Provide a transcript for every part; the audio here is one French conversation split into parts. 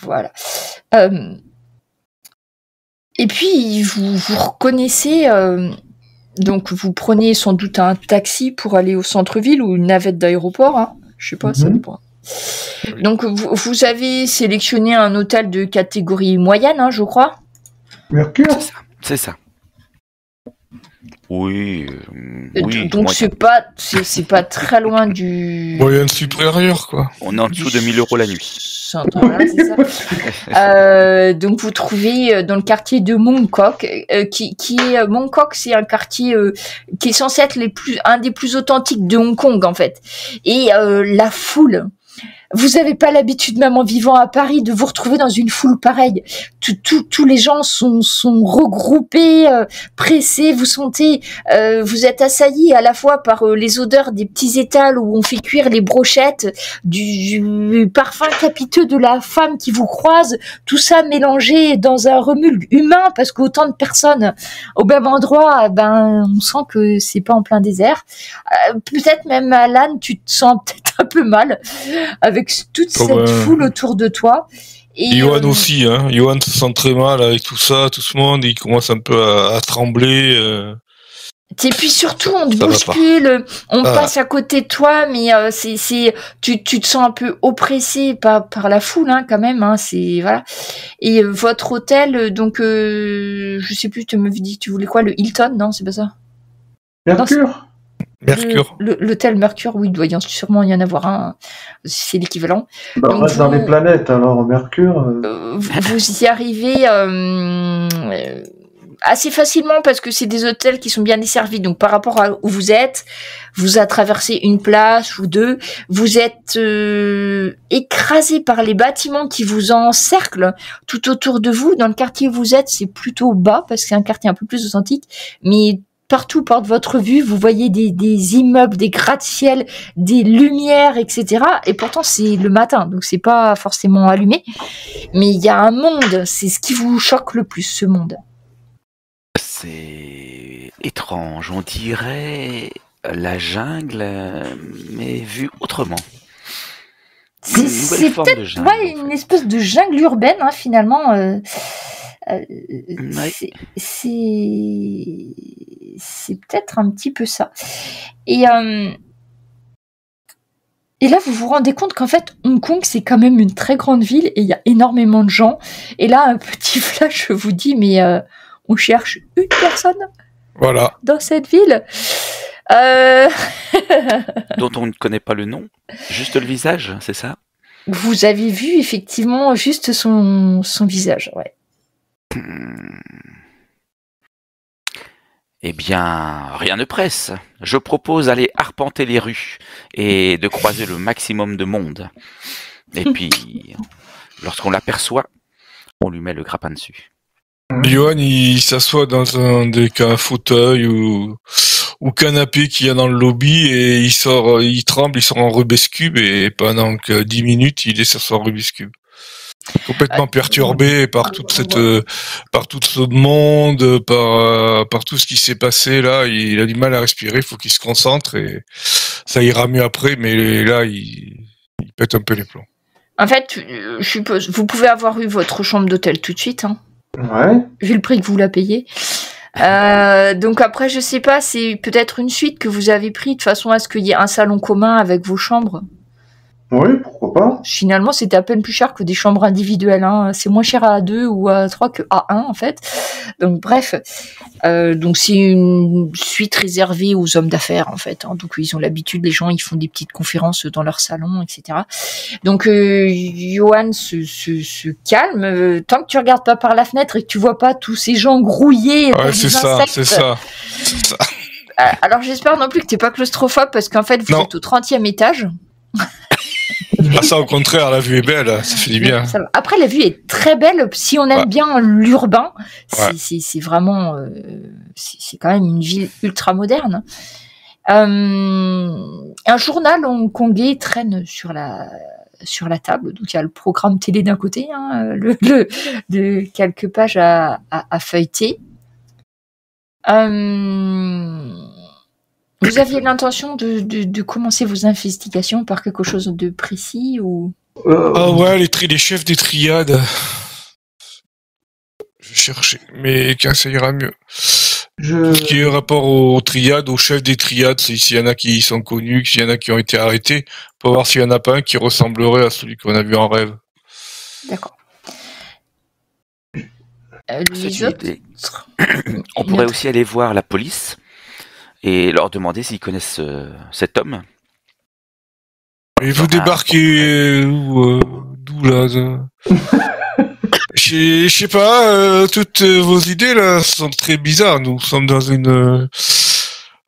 Voilà. Et puis, vous reconnaissez... donc, vous prenez sans doute un taxi pour aller au centre-ville ou une navette d'aéroport. Hein. Je sais pas, ça dépend. Donc, vous avez sélectionné un hôtel de catégorie moyenne, hein, je crois. Mercure. C'est ça. Oui. Donc c'est pas très loin du moyenne supérieure, quoi. On est en dessous de 1000 € la nuit. Voilà, c'est ça. Donc vous trouvez dans le quartier de Mongkok, qui est Mongkok, c'est un quartier qui est censé être un des plus authentiques de Hong Kong en fait. Et la foule. Vous n'avez pas l'habitude, même en vivant à Paris, de vous retrouver dans une foule pareille. Tous les gens sont regroupés, pressés. Vous sentez, vous êtes assaillis à la fois par les odeurs des petits étals où on fait cuire les brochettes, du parfum capiteux de la femme qui vous croise. Tout ça mélangé dans un remue humain, parce qu'autant de personnes au même endroit, on sent que c'est pas en plein désert. Peut-être même Alan, tu te sens peut-être un peu mal avec toute cette foule autour de toi. Et Johan aussi, hein. Johan se sent très mal avec tout ça, tout ce monde, il commence un peu à trembler. Et puis surtout, on te bouscule, on passe à côté de toi, mais tu te sens un peu oppressé par la foule, hein, quand même. Hein, voilà. Et votre hôtel, donc, je sais plus, tu m'avais dit, tu voulais quoi, le Hilton, non, c'est pas ça? Mercure. Mercure. L'hôtel Mercure, oui, il doit sûrement y en avoir un, c'est l'équivalent. On reste dans les planètes, alors Mercure. Vous y arrivez assez facilement parce que c'est des hôtels qui sont bien desservis. Donc par rapport à où vous êtes, vous avez traversé une place ou deux, vous êtes écrasé par les bâtiments qui vous encerclent tout autour de vous. Dans le quartier où vous êtes, c'est plutôt bas parce que c'est un quartier un peu plus authentique, mais partout porte votre vue, vous voyez des immeubles, des gratte-ciel, des lumières, etc. Et pourtant, c'est le matin, donc c'est pas forcément allumé. Mais il y a un monde, c'est ce qui vous choque le plus, ce monde. C'est étrange, on dirait la jungle, mais vue autrement. C'est peut-être une espèce de jungle urbaine, hein, finalement. C'est peut-être un petit peu ça. Et là, vous vous rendez compte qu'en fait, Hong Kong, c'est quand même une très grande ville et il y a énormément de gens. Et là, un petit flash vous dit, mais on cherche une personne dans cette ville dont on ne connaît pas le nom, juste le visage, c'est ça? Vous avez vu effectivement juste son visage, ouais. Eh bien, rien ne presse. Je propose d'aller arpenter les rues et de croiser le maximum de monde. Et puis, lorsqu'on l'aperçoit, on lui met le grappin dessus. Johan, il s'assoit dans un fauteuil ou canapé qu'il y a dans le lobby et il tremble, il sort en Rubik's Cube et pendant que 10 minutes, il est sur son Rubik's Cube. Complètement perturbé par tout ce monde, par tout ce qui s'est passé là, il a du mal à respirer, il faut qu'il se concentre et ça ira mieux après, mais là il pète un peu les plombs. En fait, je suppose, vous pouvez avoir eu votre chambre d'hôtel tout de suite, hein. Ouais. Vu le prix que vous la payez. Donc après, je sais pas, c'est peut-être une suite que vous avez pris de façon à ce qu'il y ait un salon commun avec vos chambres. Oui, pourquoi pas. Finalement, c'était à peine plus cher que des chambres individuelles. Hein. C'est moins cher à 2 ou à 3 que à 1, en fait. Donc, bref. Donc, c'est une suite réservée aux hommes d'affaires, en fait. Hein. Donc, ils ont l'habitude, les gens, ils font des petites conférences dans leur salon, etc. Donc, Johan se calme. Tant que tu regardes pas par la fenêtre et que tu vois pas tous ces gens grouillés. Ouais, c'est ça. Alors, j'espère non plus que t'es pas claustrophobe parce qu'en fait, vous êtes au 30e étage. Ah, ça, au contraire, la vue est belle, ça fait du bien. Après, la vue est très belle. Si on aime bien l'urbain, c'est vraiment, c'est quand même une ville ultra moderne. Un journal hongkongais traîne sur la table. Donc, il y a le programme télé d'un côté, hein, de quelques pages à feuilleter. Vous aviez l'intention de commencer vos investigations par quelque chose de précis ou Ah ouais, les chefs des triades. Je cherchais, mais quand ça ira mieux. Tout ce qui est rapport aux triades, aux chefs des triades, c'est s'il y en a qui sont connus, s'il y en a qui ont été arrêtés, pour voir s'il y en a pas un qui ressemblerait à celui qu'on a vu en rêve. D'accord. C'est Les une autres. idée. On pourrait aussi aller voir la police et leur demander s'ils connaissent cet homme. Et vous débarquez d'où là Je sais pas, toutes vos idées là sont très bizarres. Nous sommes dans une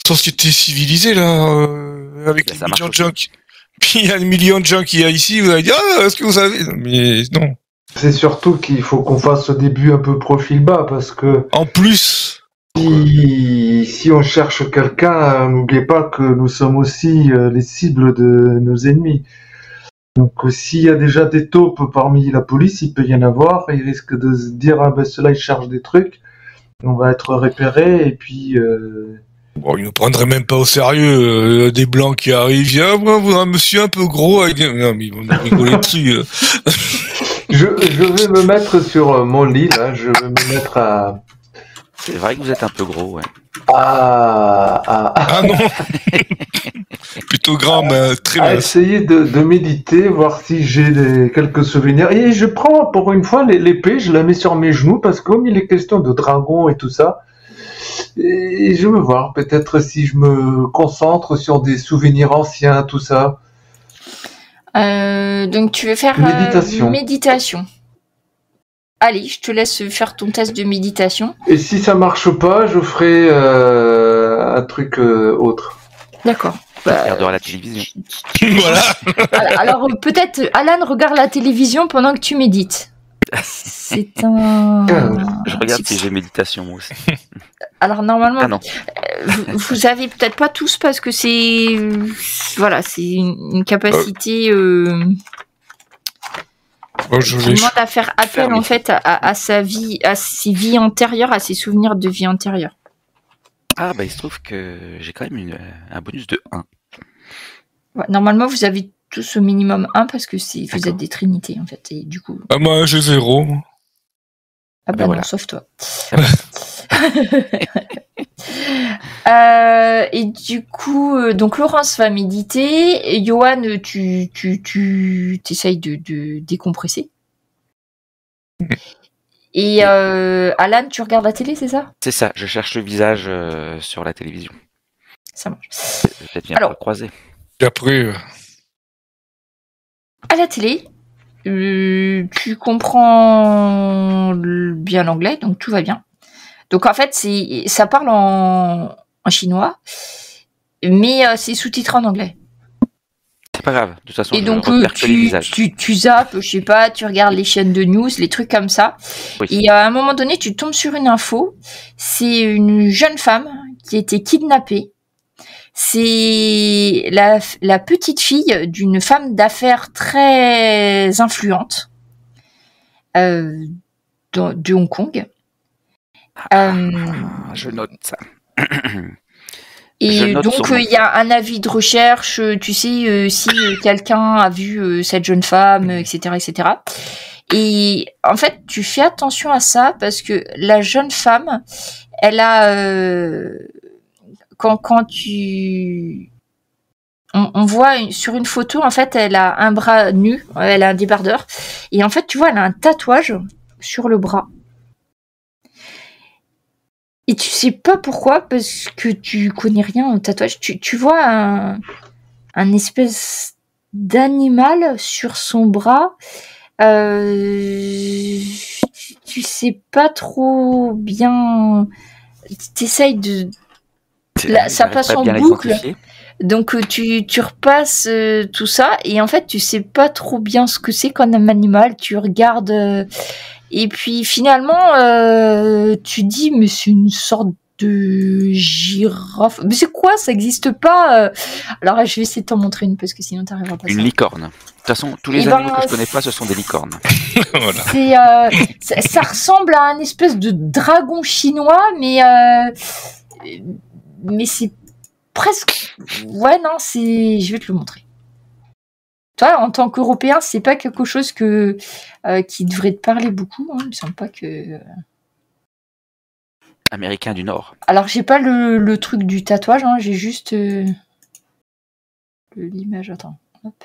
société civilisée là, avec Ben, les ça marche millions de gens qui... Puis il y a des millions de gens qu'il y a ici, vous allez dire ah, est-ce que vous savez? Mais non. C'est surtout qu'il faut qu'on fasse au début un peu profil bas, parce que En plus, si on cherche quelqu'un, n'oubliez pas que nous sommes aussi les cibles de nos ennemis. Donc s'il y a déjà des taupes parmi la police, il peut y en avoir, et ils risquent de se dire ah ben ceux-là ils cherchent des trucs, on va être repérés, et puis bon, ils nous prendraient même pas au sérieux. Des blancs qui arrivent, ah, moi, vous un monsieur un peu gros. Avec... Non, mais ils vont nous rigoler dessus. je vais me mettre sur mon lit là, je vais me mettre à C'est vrai que vous êtes un peu gros, ouais. Ah non. Plutôt grand, mais très à bien. essayer de méditer, voir si j'ai quelques souvenirs. Et je prends pour une fois l'épée, je la mets sur mes genoux, parce que comme il est question de dragon et tout ça, et je veux voir peut-être si je me concentre sur des souvenirs anciens, tout ça. Donc tu veux faire méditation. Allez, je te laisse faire ton test de méditation. Et si ça marche pas, je ferai un truc autre. D'accord. Regardera la télévision. Voilà. Alors peut-être Alan regarde la télévision pendant que tu médites. C'est un. Je regarde si j'ai méditation moi aussi. Alors normalement, non. vous avez peut-être pas tous parce que c'est une capacité qui demande à faire appel en fait à sa vie, à ses vies antérieures, à ses souvenirs de vie antérieure. Ah bah il se trouve que j'ai quand même un bonus de 1. Ouais, normalement vous avez tous au minimum 1 parce que vous êtes des trinités en fait et du coup. Ah moi j'ai 0. Ah bah voilà. non, sauf toi. Et du coup, donc Laurence va méditer. Et Johan, tu t'essayes de décompresser. Et Alan, tu regardes la télé, c'est ça? C'est ça, je cherche le visage sur la télévision. Ça marche. Peut-être bien pour le croiser. Et après... À la télé, tu comprends bien l'anglais, donc tout va bien. Donc en fait, ça parle en chinois, mais c'est sous-titré en anglais. C'est pas grave, de toute façon, et je donc repère que les visages. tu zappes, je sais pas, tu regardes les chaînes de news, les trucs comme ça. Oui. Et à un moment donné, tu tombes sur une info. C'est une jeune femme qui a été kidnappée. C'est la petite fille d'une femme d'affaires très influente de Hong Kong. Je note ça. Et donc il y a un avis de recherche, tu sais, si quelqu'un a vu cette jeune femme, etc., etc. Et en fait, tu fais attention à ça parce que la jeune femme, elle a quand tu on voit sur une photo, en fait, elle a un bras nu, elle a un débardeur, et en fait, tu vois, elle a un tatouage sur le bras. Et tu sais pas pourquoi, parce que tu connais rien au tatouage. Tu vois un espèce d'animal sur son bras. Tu sais pas trop bien. T'essayes de. Ça passe en boucle. Donc tu repasses tout ça et en fait tu sais pas trop bien ce que c'est comme un animal. Tu regardes. Et puis finalement, tu dis, mais c'est une sorte de girafe. Mais c'est quoi? Ça n'existe pas. Alors je vais essayer de t'en montrer une parce que sinon t'arriveras pas. Une licorne. De toute façon, tous les animaux que je connais pas, ce sont des licornes. Voilà. Ça ressemble à un espèce de dragon chinois, mais c'est presque. Ouais, non, je vais te le montrer. Toi, en tant qu'Européen, c'est pas quelque chose qui devrait te parler beaucoup. Hein. Il me semble pas que. Américain du Nord. Alors, j'ai pas le truc du tatouage. Hein. J'ai juste l'image. Attends. Hop.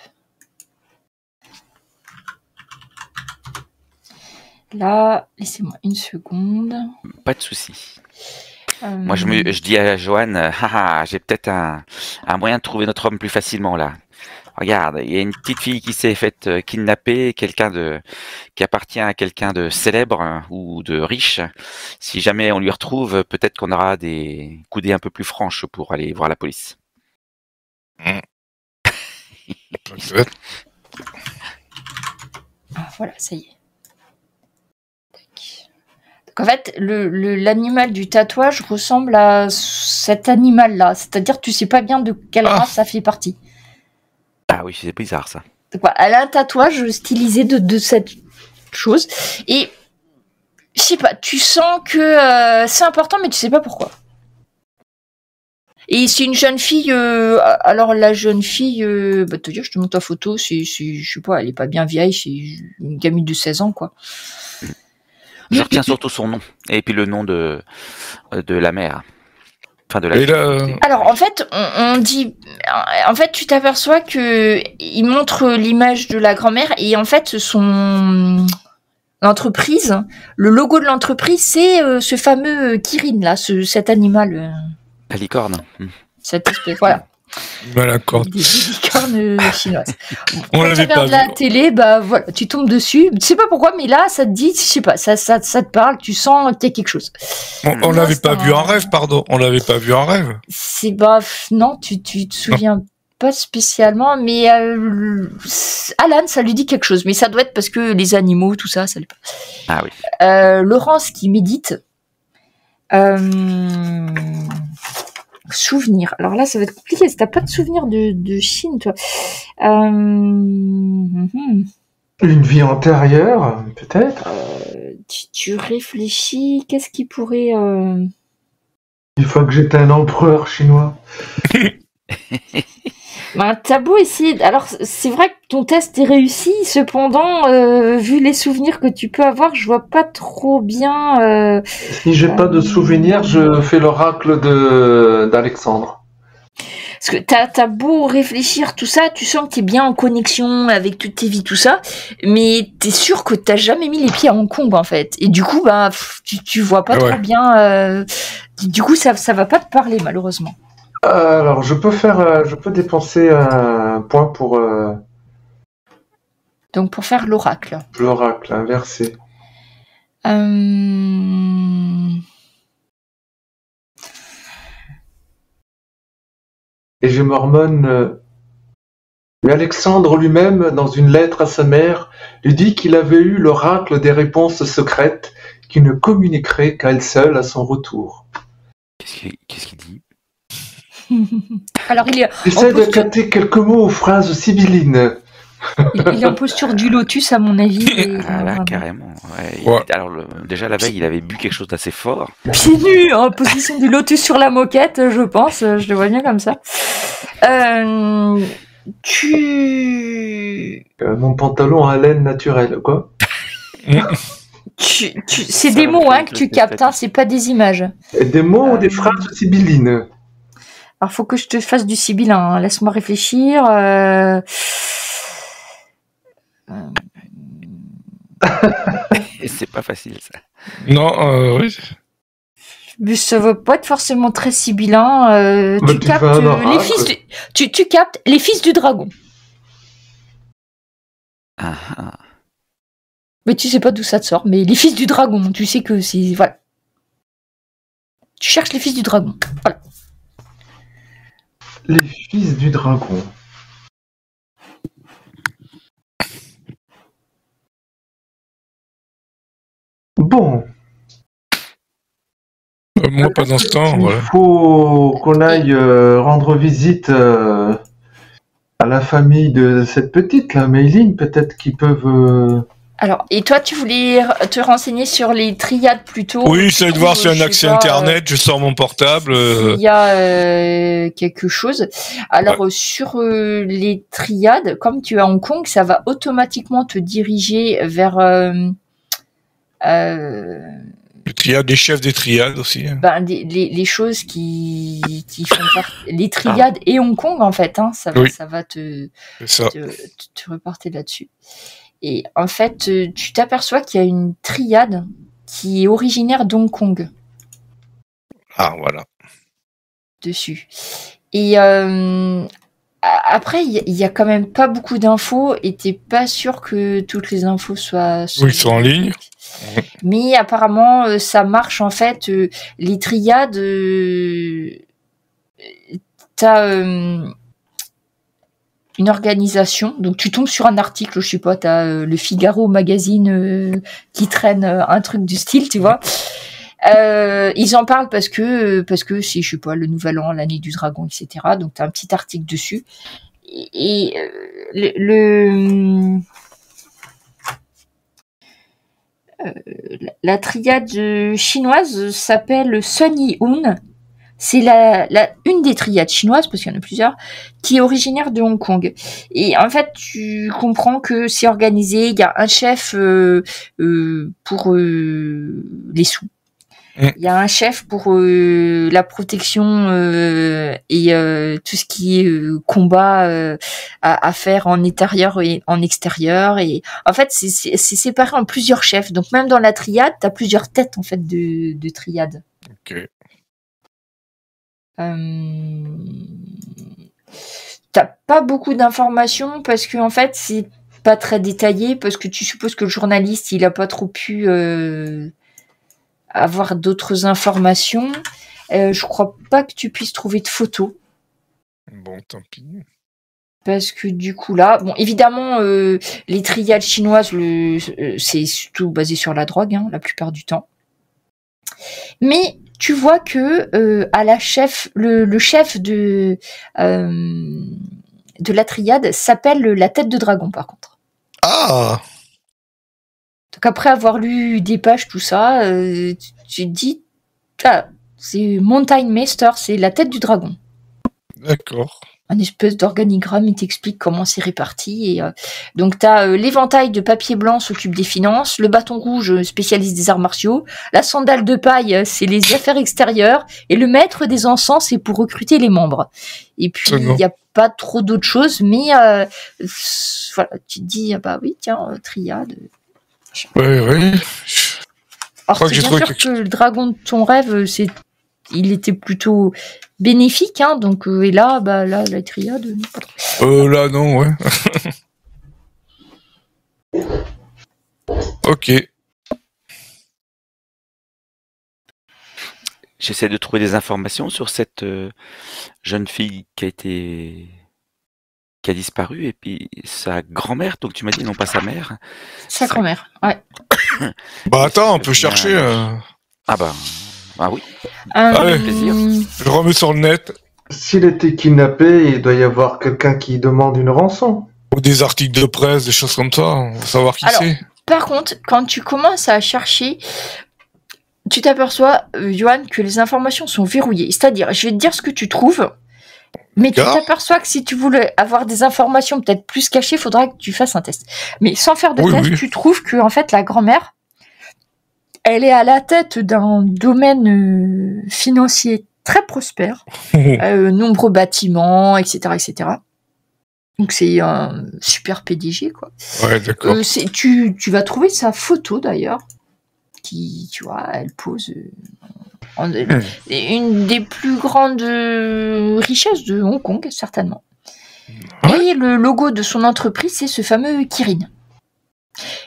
Là, laissez-moi une seconde. Pas de souci. Moi, je dis à Joanne, j'ai peut-être un moyen de trouver notre homme plus facilement là. Regarde, il y a une petite fille qui s'est faite kidnapper, qui appartient à quelqu'un de célèbre ou de riche. Si jamais on lui retrouve, peut-être qu'on aura des coudées un peu plus franches pour aller voir la police. Ah, voilà, ça y est. Donc en fait, l'animal du tatouage ressemble à cet animal-là. C'est-à-dire que tu sais pas bien de quelle race ça fait partie. Ah oui, c'est bizarre ça. Donc voilà, elle a un tatouage stylisé de cette chose. Et je sais pas, tu sens que c'est important, mais tu sais pas pourquoi. Et c'est une jeune fille. Alors la jeune fille, te dire, je te montre ta photo. Je sais pas, elle est pas bien vieille. C'est une gamine de 16 ans, quoi. Je retiens surtout son nom et puis le nom de la mère. Enfin de la. Alors en fait, on dit, en fait, tu t'aperçois que il montre l'image de la grand-mère et en fait, l'entreprise, le logo de l'entreprise, c'est ce fameux Kirin là, cet animal. La licorne. Cette espèce, voilà. La corde. Des licornes chinoises. On Quand tu l'avait pas regardes la télé, bah voilà, tu tombes dessus. Tu sais pas pourquoi, mais là, ça te dit, je sais pas, ça te parle, tu sens qu'il y a quelque chose. On l'avait pas vu en rêve, pardon. On l'avait pas vu en rêve. C'est non, tu te souviens pas spécialement, mais Alan, ça lui dit quelque chose, mais ça doit être parce que les animaux, tout ça, ça lui parle. Ah oui. Laurence qui médite. Souvenir. Alors là, ça va être compliqué. Si t'as pas de souvenir de Chine, toi. Une vie antérieure, peut-être. Tu réfléchis. Qu'est-ce qui pourrait... Une fois que j'étais un empereur chinois. T'as beau essayer... Alors, c'est vrai que ton test est réussi. Cependant, vu les souvenirs que tu peux avoir, je vois pas trop bien... Si j'ai pas de souvenirs, je fais l'oracle d'Alexandre. Parce que t'as beau réfléchir, tout ça, tu sens que t'es bien en connexion avec toutes tes vies, tout ça, mais t'es sûr que t'as jamais mis les pieds à Hong Kong, en fait. Et du coup, bah, tu vois pas trop bien... Du coup, ça va pas te parler, malheureusement. Alors, je peux dépenser un point pour... Donc, pour faire l'oracle. L'oracle inversé. Et je mormonne... Mais Alexandre lui-même, dans une lettre à sa mère, lui dit qu'il avait eu l'oracle des réponses secrètes qu'il ne communiquerait qu'à elle seule à son retour. Qu'est-ce qu'il dit? Alors, il est J'essaie de capter quelques mots aux phrases sibyllines. Il est en posture du lotus, à mon avis. Là, carrément. Ouais. Alors, déjà, la veille, il avait bu quelque chose d'assez fort. Pieds nus, en position du lotus sur la moquette, je pense. Je le vois bien comme ça. Mon pantalon à laine naturelle, quoi. C'est des mots que tu captes, hein, c'est pas des images. Et des mots ou des phrases sibyllines. Alors, faut que je te fasse du sibyllin. Hein. Laisse-moi réfléchir. C'est pas facile, ça. Non, oui. Mais ça va pas être forcément très sibyllin. Tu captes les fils du... tu captes les fils du dragon. Mais tu sais pas d'où ça te sort. Mais les fils du dragon, tu sais que c'est... Voilà. Tu cherches les fils du dragon. Voilà. Les fils du dragon. Bon. Moi, pas dans ce temps. Il faut qu'on aille rendre visite à la famille de cette petite, là, Mayline, peut-être qu'ils peuvent Alors, et toi, tu voulais te renseigner sur les triades plutôt? Oui, j'essaie de voir si un accès Internet, je sors mon portable. Il y a quelque chose. Alors, sur les triades, comme tu es à Hong Kong, ça va automatiquement te diriger vers... les triades, les chefs des triades aussi. Les choses qui font partie... Les triades et Hong Kong, en fait, hein, ça va te reporter là-dessus. Et en fait, tu t'aperçois qu'il y a une triade qui est originaire d'Hong Kong. Ah, voilà. Dessus. Et après, il y a quand même pas beaucoup d'infos et t'es pas sûr que toutes les infos soient oui, sont en ligne. Mais apparemment, ça marche en fait. Les triades, t'as... une organisation, donc tu tombes sur un article, je sais pas, t'as le Figaro magazine qui traîne un truc du style, tu vois. Ils en parlent parce que c'est, je sais pas, le Nouvel An, l'année du dragon, etc. Donc t'as un petit article dessus. Et la triade chinoise s'appelle Sun Yi-un. C'est une des triades chinoises, parce qu'il y en a plusieurs, qui est originaire de Hong Kong. Et en fait, tu comprends que c'est organisé, il y a un chef pour les sous. Il y a un chef pour la protection et tout ce qui est combat à faire en intérieur et en extérieur. Et en fait, c'est séparé en plusieurs chefs. Donc même dans la triade, tu as plusieurs têtes en fait de triade. Ok. T'as pas beaucoup d'informations parce que en fait c'est pas très détaillé parce que tu supposes que le journaliste il a pas trop pu avoir d'autres informations. Je crois pas que tu puisses trouver de photos. Bon, tant pis. Parce que du coup là, bon évidemment les triades chinoises c'est surtout basé sur la drogue la plupart du temps. Mais tu vois que le chef de la triade s'appelle la tête de dragon par contre. Ah. Donc après avoir lu des pages tout ça, tu te dis c'est Mountain Master, c'est la tête du dragon. D'accord. Un espèce d'organigramme, il t'explique comment c'est réparti. Et, donc, tu as l'éventail de papier blanc s'occupe des finances, le bâton rouge spécialiste des arts martiaux, la sandale de paille, c'est les affaires extérieures, et le maître des encens, c'est pour recruter les membres. Et puis, il n'y a pas trop d'autres choses, mais voilà, tu te dis, bah oui, tiens, triade. Oui. Alors, c'est bien sûr que le dragon de ton rêve, il était plutôt bénéfique, donc et là, la triade, pas trop. Là, non, ouais. Ok. J'essaie de trouver des informations sur cette jeune fille qui a disparu, et puis sa grand-mère, donc tu m'as dit, non pas sa mère. Sa grand-mère, ouais. Bah attends, on peut chercher. Ah oui. Allez, plaisir. Je remets sur le net. S'il était kidnappé, il doit y avoir quelqu'un qui demande une rançon. Ou des articles de presse, des choses comme ça, on va savoir qui c'est. Par contre, quand tu commences à chercher, tu t'aperçois, Johan, que les informations sont verrouillées. C'est-à-dire, je vais te dire ce que tu trouves, mais tu t'aperçois que si tu voulais avoir des informations peut-être plus cachées, il faudra que tu fasses un test. Mais sans faire de test, tu trouves que en fait, la grand-mère, elle est à la tête d'un domaine financier très prospère, nombreux bâtiments, etc., etc. Donc c'est un super PDG, quoi. Ouais, d'accord. Tu vas trouver sa photo d'ailleurs, qui, tu vois, elle pose une des plus grandes richesses de Hong Kong, certainement. Ouais. Et le logo de son entreprise, c'est ce fameux Kirin.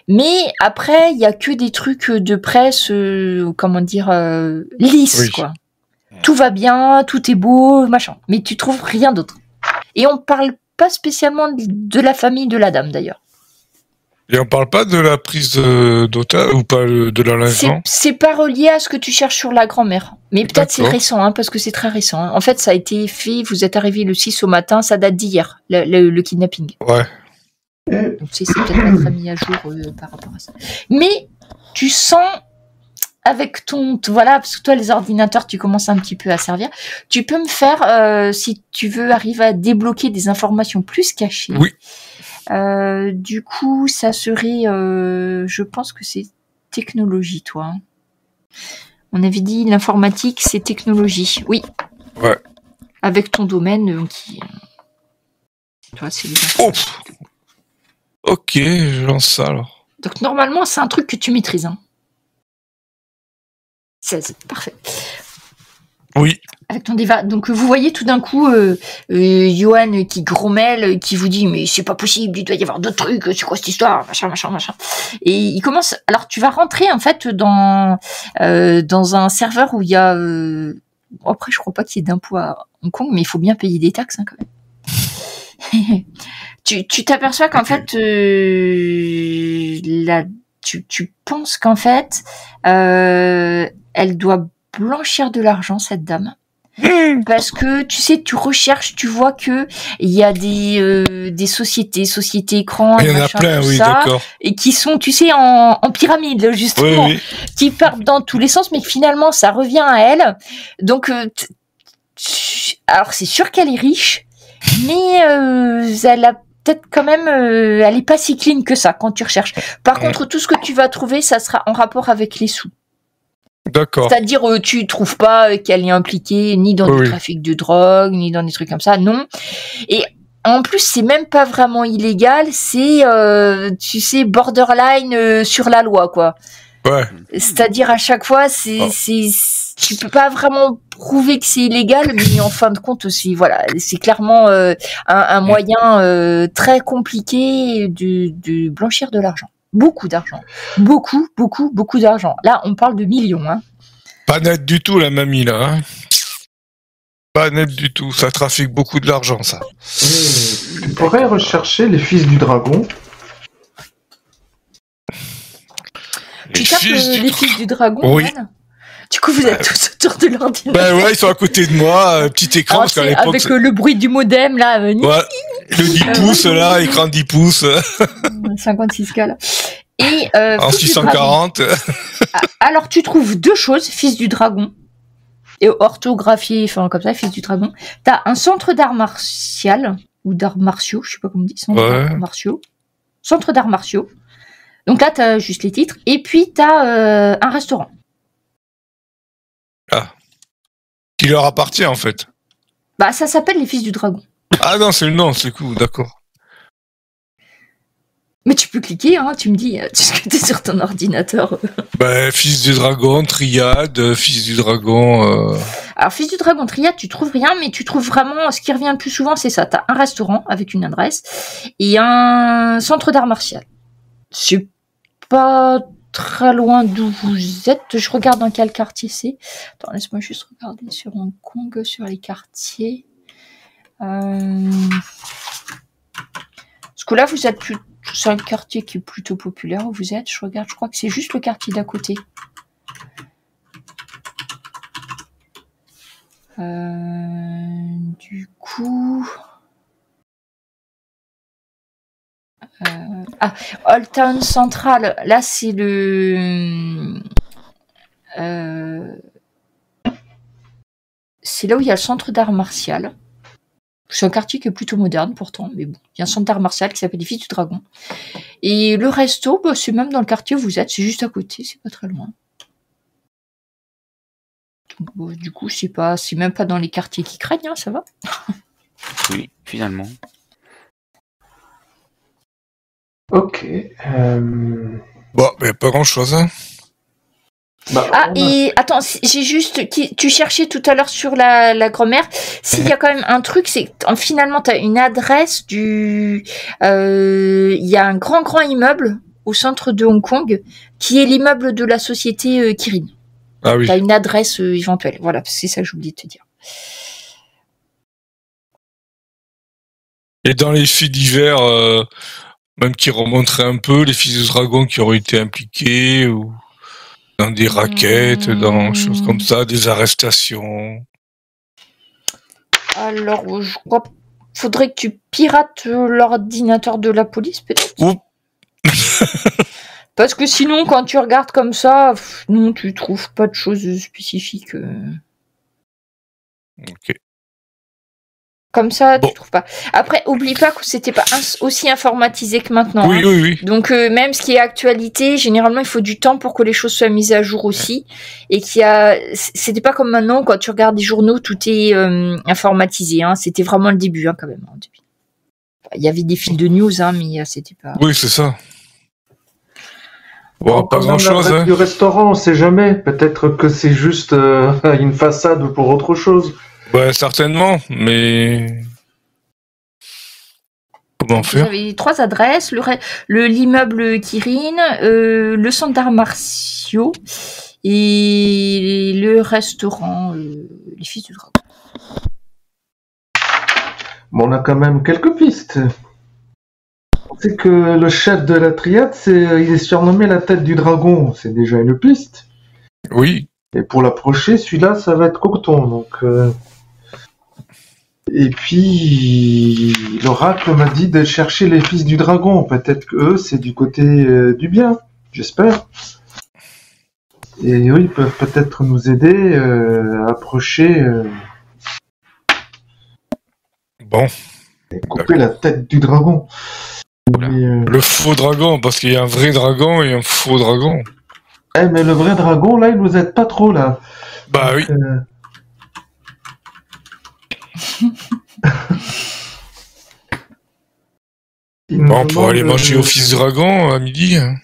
Mais après, il y a que des trucs de presse, lisses, quoi. Tout va bien, tout est beau, machin. Mais tu trouves rien d'autre. Et on parle pas spécialement de la famille de la dame, d'ailleurs. Et on parle pas de la prise d'otage ou pas de l'enlèvement ? C'est pas relié à ce que tu cherches sur la grand-mère. Mais peut-être c'est récent, parce que c'est très récent. En fait, ça a été fait, vous êtes arrivé le 6 au matin, ça date d'hier, le kidnapping. Ouais. Donc c'est peut-être pas très mis à jour par rapport à ça. Mais tu sens avec voilà, parce que toi les ordinateurs tu commences un petit peu à servir, tu peux me faire si tu veux arriver à débloquer des informations plus cachées. Oui. Du coup ça serait je pense que c'est technologie toi. On avait dit l'informatique c'est technologie. Oui. Ouais. Avec ton domaine qui toi c'est les Oh. Ok, je lance ça alors. Donc normalement c'est un truc que tu maîtrises hein. 16, parfait. Oui. Avec ton débat. Donc vous voyez tout d'un coup Johan qui grommelle, qui vous dit mais c'est pas possible, il doit y avoir d'autres trucs, c'est quoi cette histoire, machin. Et il commence. Alors tu vas rentrer en fait dans un serveur où il y a. Après je crois pas qu'il y ait d'impôts à Hong Kong, mais il faut bien payer des taxes hein, quand même. tu t'aperçois qu'en fait tu penses qu'en fait elle doit blanchir de l'argent cette dame. Parce que tu sais, tu recherches, tu vois que il y a des sociétés écrans, il y en a plein, oui, ça, d'accord. et qui sont, tu sais, en pyramide justement, oui. qui partent dans tous les sens, mais que finalement ça revient à elle. Donc, alors c'est sûr qu'elle est riche, mais elle a peut-être quand même, elle est pas si clean que ça quand tu recherches. Par contre, tout ce que tu vas trouver, ça sera en rapport avec les sous. D'accord. C'est-à-dire, tu trouves pas qu'elle est impliquée ni dans du trafic de drogue, ni dans des trucs comme ça, non. Et en plus, c'est même pas vraiment illégal, c'est, tu sais, borderline sur la loi, quoi. Ouais. C'est-à-dire, à chaque fois, tu peux pas vraiment prouver que c'est illégal, mais en fin de compte aussi, voilà, c'est clairement un moyen très compliqué de blanchir de l'argent. Beaucoup d'argent. Beaucoup d'argent. Là, on parle de millions. Hein. Pas net du tout, la mamie, là. Hein. Pas net du tout. Ça trafique beaucoup de l'argent, ça. Tu pourrais rechercher les fils du dragon. Tu tapes les fils du dragon, oui. Yann. Du coup, vous êtes tous autour de l'ordinateur. Ben ouais, ils sont à côté de moi, petit écran, parce qu'à l'époque... Avec le bruit du modem, là. Ouais, le 10 pouces, là, écran 10 pouces. 56K, là. Et, en 640. Alors, tu trouves deux choses, fils du dragon, et orthographié, enfin, comme ça, fils du dragon. T'as un centre d'art martial, ou d'arts martiaux, je sais pas comment on dit, centre d'arts martiaux. Donc là, t'as juste les titres. Et puis, t'as un restaurant. Ah. Qui leur appartient, en fait. Bah, ça s'appelle les Fils du Dragon. Ah non, c'est le nom, c'est cool, d'accord. Mais tu peux cliquer, hein, tu me dis, ce que t'es sur ton ordinateur. Bah, Fils du Dragon, Triade, Fils du Dragon... Alors, Fils du Dragon, Triade, tu trouves rien, mais tu trouves vraiment, ce qui revient le plus souvent, c'est ça. T'as un restaurant avec une adresse et un centre d'art martial. C'est pas très loin d'où vous êtes. Je regarde dans quel quartier c'est. Attends, laisse-moi juste regarder sur Hong Kong, sur les quartiers. Parce que là, vous êtes plus... C'est un quartier qui est plutôt populaire où vous êtes. Je regarde, je crois que c'est juste le quartier d'à côté. Du coup... Old Town Central, là c'est c'est là où il y a le centre d'art martial. C'est un quartier qui est plutôt moderne pourtant, mais bon, il y a un centre d'art martial qui s'appelle les Fils du Dragon. Et le resto, bah, c'est même dans le quartier où vous êtes, c'est juste à côté, c'est pas très loin. Donc, bon, du coup, c'est même pas dans les quartiers qui craignent, hein, ça va. Oui, finalement. Ok. Bon, mais pas grand-chose, hein. Et attends, j'ai juste... Tu cherchais tout à l'heure sur la grand-mère. S'il y a quand même un truc, c'est que finalement, tu as une adresse il y a un grand immeuble au centre de Hong Kong qui est l'immeuble de la société Kirin. Ah oui. Tu as une adresse éventuelle. Voilà, c'est ça que j'ai oublié de te dire. Et dans les faits divers, même qui remonteraient un peu, les Fils du Dragon qui auraient été impliqués, ou dans des raquettes, dans des choses comme ça, des arrestations. Alors, je crois... Faudrait que tu pirates l'ordinateur de la police, peut-être. Parce que sinon, quand tu regardes comme ça, non, tu trouves pas de choses spécifiques. Ok. Comme ça, tu trouves pas. Après, oublie pas que c'était pas aussi informatisé que maintenant. Oui, oui, oui. Donc, même ce qui est actualité, généralement, il faut du temps pour que les choses soient mises à jour aussi. Et c'était pas comme maintenant, quand tu regardes des journaux, tout est informatisé. Hein. C'était vraiment le début, quand même. Il y avait des fils de news, mais c'était pas... Oui, c'est ça. Bon, pas grand-chose. Du restaurant, on sait jamais. Peut-être que c'est juste une façade pour autre chose. Ouais, certainement, mais comment faire? Vous avez 3 adresses, l'immeuble Kirin, le centre d'arts martiaux et le restaurant Les Fils du Dragon. Bon, on a quand même quelques pistes. C'est que le chef de la triade, il est surnommé la tête du dragon. C'est déjà une piste. Oui. Et pour l'approcher, celui-là, ça va être Cocteau. Donc, Et puis, l'oracle m'a dit de chercher les fils du dragon. Peut-être que eux, c'est du côté du bien, j'espère. Et eux, ils peuvent peut-être nous aider à approcher. Bon. Et couper la tête du dragon. Le faux dragon, parce qu'il y a un vrai dragon et un faux dragon. Mais le vrai dragon, là, il nous aide pas trop, là. Bah donc, oui. Bon, on pourrait aller manger au fils dragon à midi. Hein.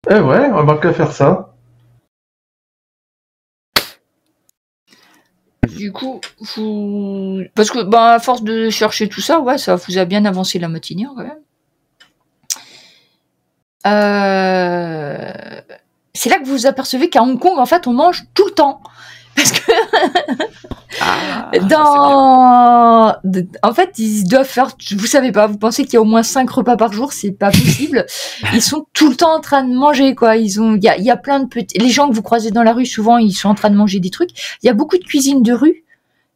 Ouais, on va qu'à faire ça. Du coup, parce que à force de chercher tout ça, ça vous a bien avancé la matinée quand même. C'est là que vous vous apercevez qu'à Hong Kong, en fait, on mange tout le temps. Parce que en fait, ils doivent faire, vous savez pas, vous pensez qu'il y a au moins 5 repas par jour, c'est pas possible. Ils sont tout le temps en train de manger, quoi. Il y a plein de petits, les gens que vous croisez dans la rue, souvent, ils sont en train de manger des trucs. Il y a beaucoup de cuisine de rue.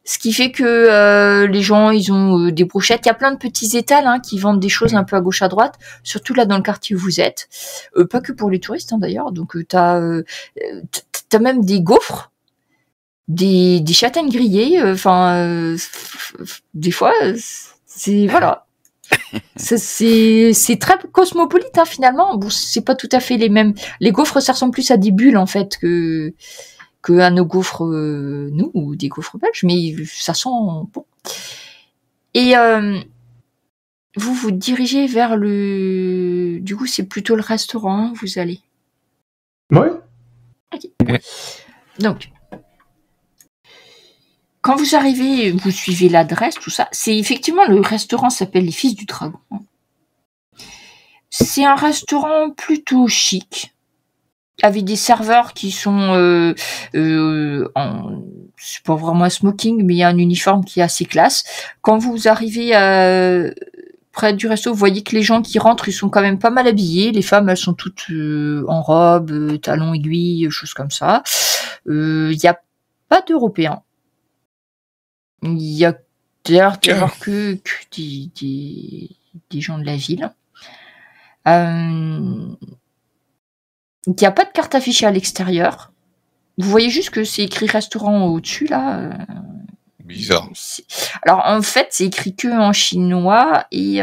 Ce qui fait que les gens, ils ont des brochettes. Il y a plein de petits étals qui vendent des choses un peu à gauche à droite, surtout là dans le quartier où vous êtes. Pas que pour les touristes d'ailleurs. Donc t'as même des gaufres, des châtaignes grillées. Des fois, c'est voilà. C'est très cosmopolite finalement. Bon, c'est pas tout à fait les mêmes. Les gaufres, ça ressemble plus à des bulles en fait que à nos gaufres, nous, ou des gaufres belges, mais ça sent bon. Et vous vous dirigez vers le... Du coup, c'est plutôt le restaurant, vous allez. Oui. Ok. Donc, quand vous arrivez, vous suivez l'adresse, tout ça. C'est effectivement, le restaurant s'appelle Les Fils du Dragon. C'est un restaurant plutôt chic, avec des serveurs qui sont c'est pas vraiment un smoking, mais il y a un uniforme qui est assez classe. Quand vous arrivez près du resto, vous voyez que les gens qui rentrent, ils sont quand même pas mal habillés. Les femmes, elles sont toutes en robe, talons aiguilles, choses comme ça. Il y a pas d'Européens. Il y a d'ailleurs que des gens de la ville. Il n'y a pas de carte affichée à l'extérieur. Vous voyez juste que c'est écrit restaurant au-dessus, là. Bizarre. Alors, en fait, c'est écrit que en chinois et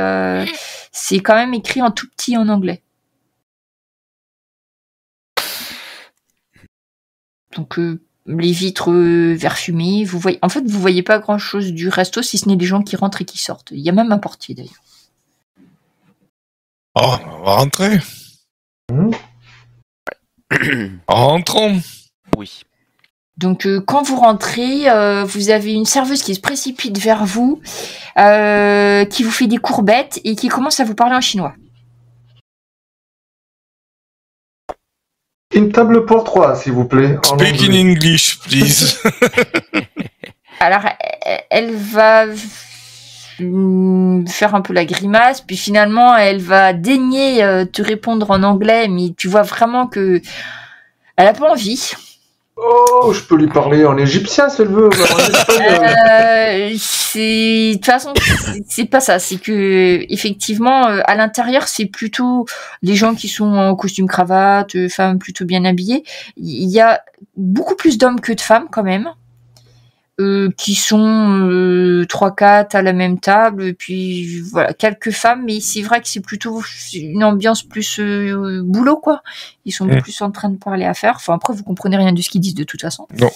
c'est quand même écrit en tout petit en anglais. Donc, les vitres vert fumé, vous voyez... En fait, vous voyez pas grand-chose du resto, si ce n'est des gens qui rentrent et qui sortent. Il y a même un portier, d'ailleurs. Oh, on va rentrer. Rentrons. Oui. Donc, quand vous rentrez, vous avez une serveuse qui se précipite vers vous, qui vous fait des courbettes et qui commence à vous parler en chinois. Une table pour 3, s'il vous plaît. Speak in English, please. Alors, elle va faire un peu la grimace, puis finalement, elle va daigner te répondre en anglais, mais tu vois vraiment que elle a pas envie. Oh, je peux lui parler en égyptien si elle veut. De toute façon, c'est pas ça. C'est que effectivement, à l'intérieur, c'est plutôt des gens qui sont en costume cravate, femmes plutôt bien habillées. Il y a beaucoup plus d'hommes que de femmes quand même. Qui sont 3-4 à la même table, et puis voilà, quelques femmes, mais c'est vrai que c'est plutôt une ambiance plus boulot, quoi. Ils sont plus en train de parler à faire. Enfin, après, vous comprenez rien de ce qu'ils disent de toute façon. Non.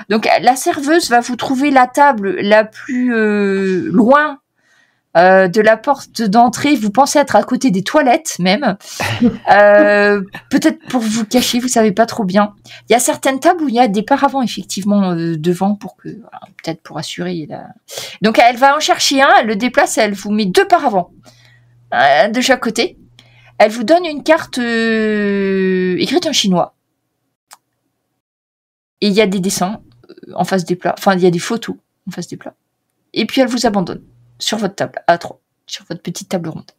Donc, la serveuse va vous trouver la table la plus loin de la porte d'entrée. Vous pensez être à côté des toilettes, même. Peut-être pour vous cacher, vous savez pas trop bien. Il y a certaines tables où il y a des paravents, effectivement, devant, pour que, voilà, peut-être pour assurer. Donc, elle va en chercher un, elle le déplace, elle vous met 2 paravents de chaque côté. Elle vous donne une carte écrite en chinois. Et il y a des dessins en face des plats. Enfin, il y a des photos en face des plats. Et puis, elle vous abandonne sur votre table, à 3, sur votre petite table ronde.